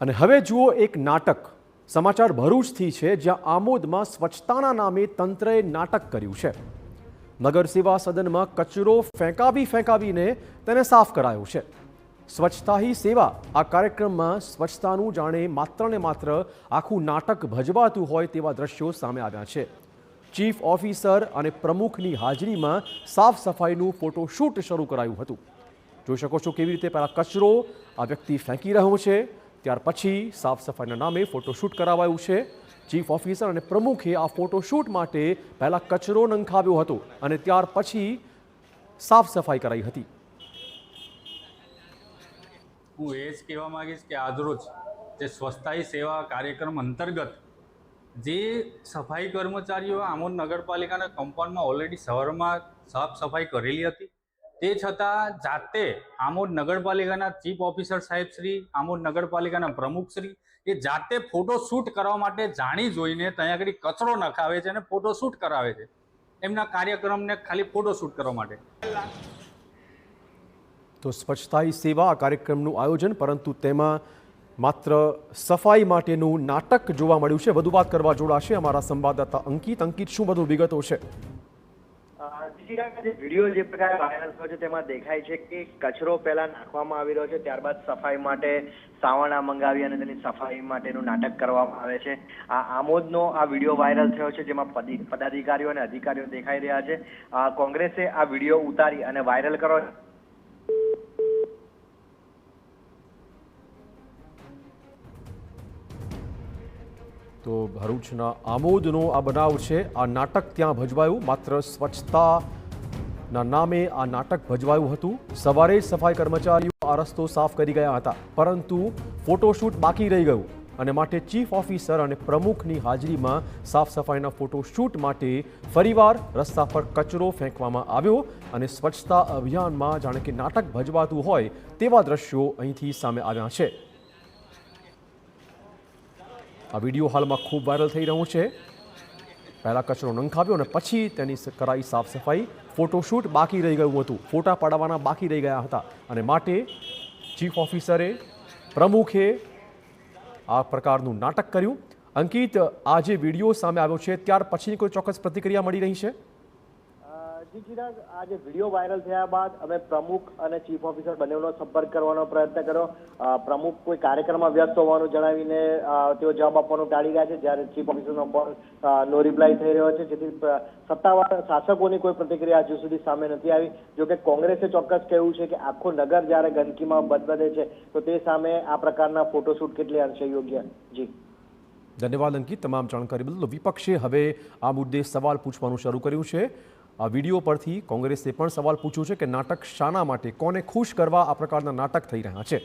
અને હવે જુઓ એક નાટક સમાચાર ભરૂચથી છે, જ્યાં આમોદમાં સ્વચ્છતાના નામે તંત્રએ નાટક કર્યું છે। નગર સેવા સદનમાં કચરો ફેંકાવીને તેને સાફ કરાયો છે। સ્વચ્છતા હી સેવા આ કાર્યક્રમમાં સ્વચ્છતાનું જાણે માત્ર ને માત્ર આખું નાટક ભજવાતું હોય તેવા દ્રશ્યો સામે આવ્યા છે। ચીફ ઓફિસર અને પ્રમુખની હાજરીમાં સાફ સફાઈનું ફોટોશૂટ શરૂ કરાયું હતું। જોઈ શકો છો કેવી રીતે પહેલા કચરો આ વ્યક્તિ ફેંકી રહ્યો છે, ત્યાર પછી સાફ સફાઈના નામે ફોટોશૂટ કરાવાયું છે। ચીફ ઓફિસર અને પ્રમુખે આ ફોટોશૂટ માટે પહેલા કચરો નંખાવ્યો હતો અને ત્યાર પછી સાફ સફાઈ કરાઈ હતી। હું એ જ કહેવા માંગીશ કે આજરોજ જે સ્વચ્છતા હી સેવા કાર્યક્રમ અંતર્ગત જે સફાઈ કર્મચારીઓ આમોદ નગરપાલિકાના કમ્પાઉન્ડમાં ઓલરેડી સવારમાં સાફ સફાઈ કરેલી હતી, તે છતાં જાતે આમોદ નગરપાલિકાના ચીફ ઓફિસર સાહેબ શ્રી, આમોદ નગરપાલિકાના પ્રમુખ શ્રી એ જાતે ફોટોશૂટ કરવા માટે જાણી જોઈને ત્યાં આગળ કચરો નખાવે છે અને ફોટોશૂટ કરાવે છે એમના કાર્યક્રમને ખાલી ફોટોશૂટ કરવા માટે। તો સ્વચ્છતા હી સેવા આ કાર્યક્રમનું આયોજન, પરંતુ તેમાં માત્ર સફાઈ માટેનું નાટક જોવા મળ્યું છે। વધુ વાત કરવા જોડાશે અમારા સંવાદદાતા અંકિત। અંકિત, શું વધુ વિગતો છે? વિડીયો જે પ્રકારે વાયરલ થયો છે તેમાં દેખાય છે કે કચરો પહેલા નાખવામાં આવી રહ્યો છે, ત્યારબાદ સફાઈ માટે સાવરણા મંગાવી અને તેની સફાઈ માટેનું નાટક કરવામાં આવે છે। આ આમોદનો આ વિડીયો વાયરલ થયો છે, જેમાં પદાધિકારીઓ અને અધિકારીઓ દેખાઈ રહ્યા છે। કોંગ્રેસે આ વિડીયો ઉતારી અને વાયરલ કરો। તો ભરૂચના આમોદનો આ બનાવ છે। આ નાટક ત્યાં ભજવાયું, માત્ર સ્વચ્છતાના નામે આ નાટક ભજવાયું હતું। સવારે સફાઈ કર્મચારીઓ આ રસ્તો સાફ કરી ગયા હતા, પરંતુ ફોટોશૂટ બાકી રહી ગયું અને માટે ચીફ ઓફિસર અને પ્રમુખની હાજરીમાં સાફ સફાઈના ફોટોશૂટ માટે ફરીવાર રસ્તા પર કચરો ફેંકવામાં આવ્યો અને સ્વચ્છતા અભિયાનમાં જાણે કે નાટક ભજવાતું હોય તેવા દ્રશ્યો અહીંથી સામે આવ્યા છે। આ વિડીયો હાલમાં ખૂબ વાયરલ થઈ રહ્યો છે। પહેલા કચરો નંખાવ્યો અને પછી તેની કરાઈ સાફ સફાઈ। ફોટોશૂટ બાકી રહી ગયું હતું, ફોટા પાડવાના બાકી રહી ગયા હતા અને માટે ચીફ ઓફિસરે, પ્રમુખે આ પ્રકારનું નાટક કર્યું। અંકિત, આ જે વિડીયો સામે આવ્યો છે ત્યાર પછી કોઈ ચોક્કસ પ્રતિક્રિયા મળી રહી છે? જી ચિરાગ, આ જે વિડીયો વાયરલ થયા બાદ અમે પ્રમુખ અને ચીફ ઓફિસર બંનેનો સંપર્ક કરવાનો પ્રયત્ન કર્યો। પ્રમુખ કોઈ કાર્યક્રમમાં વ્યસ્ત હોવાનું જણાવીને તેઓ જવાબ આપવાનું ટાળી ગયા છે, જ્યારે ચીફ ઓફિસરનો ફોન નો રિપ્લાય થઈ રહ્યો છે, જેથી સત્તાવાર શાસકોની કોઈ પ્રતિક્રિયા હજુ સુધી સામે નથી આવી। જોકે કોંગ્રેસે ચોક્કસ કહ્યું છે કે આખું નગર જ્યારે ગંદકીમાં બદબદે છે તો તે સામે આ પ્રકારના ફોટોશૂટ કેટલી અંશે યોગ્ય? જી ધન્યવાદ અંકિત, તમામ જાણકારી બદલ। વિપક્ષે હવે આ મુદ્દે સવાલ પૂછવાનું શરૂ કર્યું છે। આ વિડીયો પરથી કોંગ્રેસે પણ સવાલ પૂછ્યો છે કે નાટક શાના માટે, કોને ખુશ કરવા આ પ્રકારના નાટક થઈ રહ્યા છે?